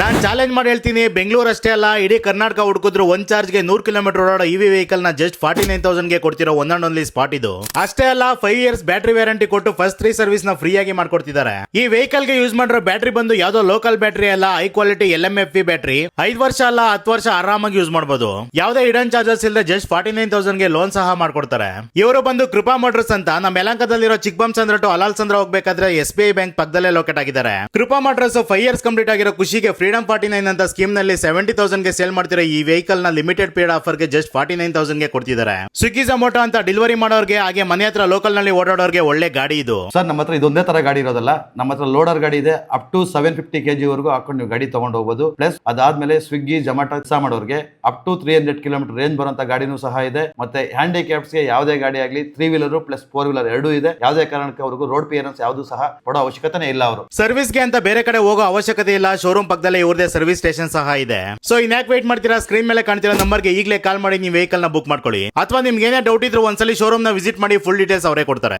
ನಾನ್ challenge ಮಾಡಿ ಹೇಳ್ತೀನಿ, ಬೆಂಗಳೂರು ಅಷ್ಟೇ ಅಲ್ಲ ಇಡೀ ಕರ್ನಾಟಕ ಹುಡುಕಿದ್ರು ಒಂದ್ ಚಾರ್ಜ್ಗೆ 100 ಕಿಲೋಮೀಟರ್ ಓಡಾಡೋ ಇವಿ ವೆಹಿಕಲ್ ನ ಜಸ್ಟ್ 49,000 ಗೆ ಕೊಡ್ತಿರೋ ಒನ್ ಅಂಡ್ ಓನ್ಲಿ ಸ್ಪಾಟ್ ಇದು. ಅಷ್ಟೇ ಅಲ್ಲ 5 ಇಯರ್ಸ್ ಬ್ಯಾಟರಿ ವ್ಯಾರಂಟಿ ಕೊಟ್ಟು ಫಸ್ಟ್ 3 ಸರ್ವಿಸ್ ನ ಫ್ರೀ ಆಗಿ ಮಾಡ್ಕೊಡ್ತಿದ್ದಾರೆ. ಈ ವೆಹಿಕಲ್ ಗೆ ಯೂಸ್ ಮಾಡಿರೋ ಬ್ಯಾಟರಿ ಬಂದು ಯಾವ್ದೋ ಲೋಕಲ್ ಬ್ಯಾಟರಿ ಅಲ್ಲ, ಹೈ ಕ್ವಾಲಿಟಿ LMFP ಬ್ಯಾಟರಿ. 5 ವರ್ಷ ಅಲ್ಲ 10 ವರ್ಷ ಆರಾಮಾಗಿ ಯೂಸ್ ಮಾಡಬಹುದು. ಯಾವ್ದೇ ಹಿಡನ್ ಚಾರ್ಜಸ್ ಇಲ್ಲದೆ ಜಸ್ಟ್ 49,000 ಗೆ ಲೋನ್ ಸಹ ಮಾಡ್ಕೊಡ್ತಾರೆ. ಇವರು ಬಂದು ಕೃಪಾ ಮೋಟರ್ಸ್ ಅಂತ ನಮ್ಮ ಯಲಹಂಕದಲ್ಲಿರೋ ಚಿಕ್ಕಬಂಸಂದ್ರ ಟು ಅಲಾಲ್ ಸಂದ್ರ ಹೋಗ್ಬೇಕಾದ್ರೆ SBI ಬ್ಯಾಂಕ್ ಪಕ್ಕದಲ್ಲೇ ಲೊಕೇಟ್ ಆಗಿದ್ದಾರೆ. ಕೃಪಾ ಮೋಟರ್ಸ್ 5 ಇಯರ್ಸ್ ಕಂಪ್ಲೀಟ್ ಆಗಿರೋ ಖುಷಿಗೆ ಫ್ರೀಡಮ್ 49 ಅಂತ ಸ್ಕೀಮ್ ನಲ್ಲಿ 70,000 ಗೆ ಸೇಲ್ ಮಾಡ್ತಿರೋ ಈ ವೆಹಿಕಲ್ ನ ಲಿಮಿಟೆಡ್ ಪೀರಿಯಡ್ ಆಫರ್ ಗೆ ಜಸ್ಟ್ 49,000 ಗೆ ಕೊಡ್ತಿದ್ದಾರೆ. ಸ್ವಿಗ್ಗಿ ಝೊಮ್ಯಾಟೊ ಅಂತ ಡೆಲಿವರಿ ಮಾಡೋರ್ಗೆ ಹಾಗೆ ಮನೆ ಹತ್ರ ಲೋಕಲ್ ನಲ್ಲಿ ಓಡಾಡೋರ್ಗೆ ಒಳ್ಳೆ ಗಾಡಿ ಇದು. ಸರ್ ನಮ್ಮ ಹತ್ರ ಇದೊಂದೇ ತರ ಗಾಡಿ ಇರೋದಲ್ಲ, ನಮ್ಮ ಹತ್ರ ಲೋಡರ್ ಗಾಡಿ ಇದೆ. ಅಪ್ ಟು 750 kg ವರೆಗೂ ಹಾಕೊಂಡು ನೀವು ಗಾಡಿ ತಗೊಂಡು ಹೋಗಬಹುದು. ಪ್ಲಸ್ ಅದಾದ್ಮೇಲೆ ಸ್ವಿಗ್ಗಿ ಝೊಮ್ಯಾಟೊ ಕೆಲಸ ಮಾಡೋರ್ಗೆ ಅಪ್ ಟು 300 ಕಿಲೋಮೀಟರ್ ರೇಂಜ್ ಬರುವಂತ ಗಾಡಿನೂ ಸಹ ಇದೆ. ಮತ್ತೆ ಹ್ಯಾಂಡಿಕ್ಯಾಪ್ಸ್ ಗೆ ಯಾವುದೇ ಗಾಡಿ ಆಗಲಿ 3 ವೀಲರ್ ಪ್ಲಸ್ 4 ವೀಲರ್ ಎರಡೂ ಇದೆ. ಯಾವುದೇ ಕಾರಣಕ್ಕೆ ಅವ್ರಿಗೂ ರೋಡ್ ಕ್ಲಿಯರೆನ್ಸ್ ಯಾವುದು ಸಹ ಕೊಡೋ ಅವಶ್ಯಕತೆ ಇಲ್ಲ. ಅವರು ಸರ್ವಿಸ್ ಗೆ ಅಂತ ಬೇರೆ ಕಡೆ ಹೋಗೋ ಅವಶ್ಯಕತೆ ಇಲ್ಲ. ಶೋರೂಮ್ ಪಕ್ಕದಲ್ಲೇ ಇವ್ರದೇ ಸರ್ವಿಸ್ ಸ್ಟೇಷನ್ ಸಹ ಇದೆ. ಸೊ ಇನ್ಯಾಕ್ ವೇಟ್ ಮಾಡ್ತೀರಾ? ಸ್ಕ್ರೀನ್ ಮೇಲೆ ಕಾಣ್ತಿರೋ ನಂಬರ್ಗೆ ಈಗಲೇ ಕಾಲ್ ಮಾಡಿ ನೀವು ವೆಹಿಕಲ್ ನ ಬುಕ್ ಮಾಡ್ಕೊಳ್ಳಿ. ಅಥವಾ ನಿಮ್ಗೆ ಏನೇ ಡೌಟ್ ಇದ್ರು ಒಂದ್ಸಲಿ ಶೋರೂಮ್ ನ ವಿಸಿಟ್ ಮಾಡಿ, ಫುಲ್ ಡೀಟೇಲ್ಸ್ ಅವರೇ ಕೊಡ್ತಾರೆ.